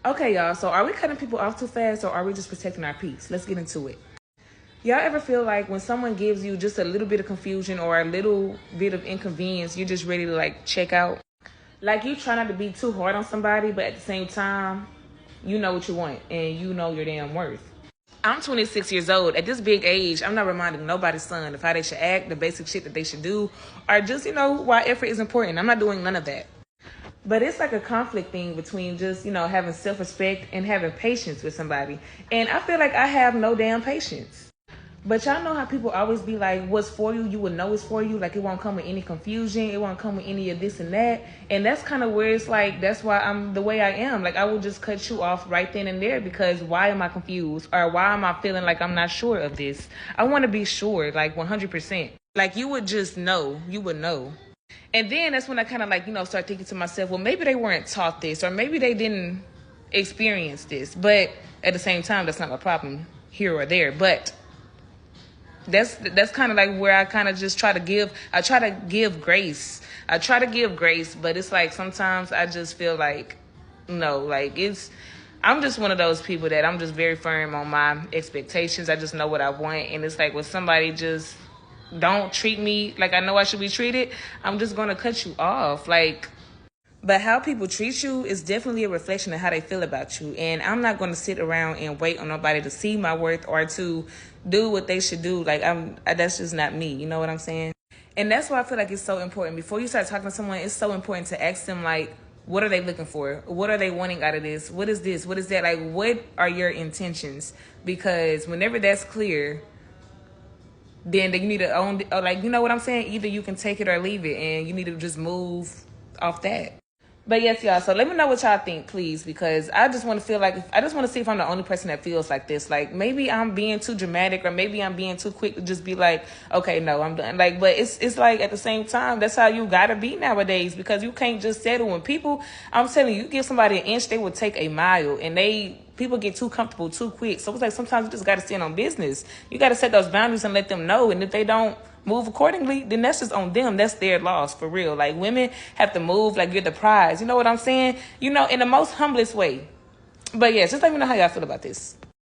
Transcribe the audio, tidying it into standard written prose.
Okay, y'all, so are we cutting people off too fast or are we just protecting our peace? Let's get into it. Y'all ever feel like when someone gives you just a little bit of confusion or a little bit of inconvenience, you're just ready to like check out? Like you try not to be too hard on somebody, but at the same time, you know what you want and you know your damn worth. I'm 26 years old. At this big age, I'm not reminding nobody's son of how they should act, the basic shit that they should do, or just, why effort is important. I'm not doing none of that. But it's like a conflict thing between just, having self-respect and having patience with somebody. And I feel like I have no damn patience. But y'all know how people always be like, what's for you, you will know it's for you. Like, it won't come with any confusion. It won't come with any of this and that. And that's kind of where it's like, that's why I'm the way I am. Like, I will just cut you off right then and there because why am I confused? Or why am I feeling like I'm not sure of this? I want to be sure, like 100%. Like, you would just know. You would know. And then that's when I kind of like, start thinking to myself, well, maybe they weren't taught this or maybe they didn't experience this. But at the same time, that's not my problem here or there. But that's kind of like where I kind of just try to give grace. I try to give grace, but it's like sometimes I just feel like, no, like I'm just one of those people that I'm just very firm on my expectations. I just know what I want. And it's like when somebody just don't treat me like I know I should be treated, I'm just going to cut you off. But how people treat you is definitely a reflection of how they feel about you. And I'm not going to sit around and wait on nobody to see my worth or to do what they should do. That's just not me. You know what I'm saying? And that's why I feel like it's so important. Before you start talking to someone, it's so important to ask them, like, what are they looking for? What are they wanting out of this? What is this? What is that? Like, what are your intentions? Because whenever that's clear, then you need to own, you know what I'm saying? Either you can take it or leave it, and you need to just move off that. But yes, y'all, so let me know what y'all think, please, because I just want to see if I'm the only person that feels like this. Like, maybe I'm being too dramatic or maybe I'm being too quick to just be like, okay, no, I'm done. Like, but it's like at the same time, that's how you got to be nowadays because you can't just settle. When people, I'm telling you, give somebody an inch, they will take a mile, and people get too comfortable too quick. So it's like sometimes you just got to stand on business. You got to set those boundaries and let them know. And if they don't move accordingly, then that's just on them. That's their loss, for real. Like, women have to move like you're the prize. You know what I'm saying? In the most humblest way. But yeah, just let me know how y'all feel about this.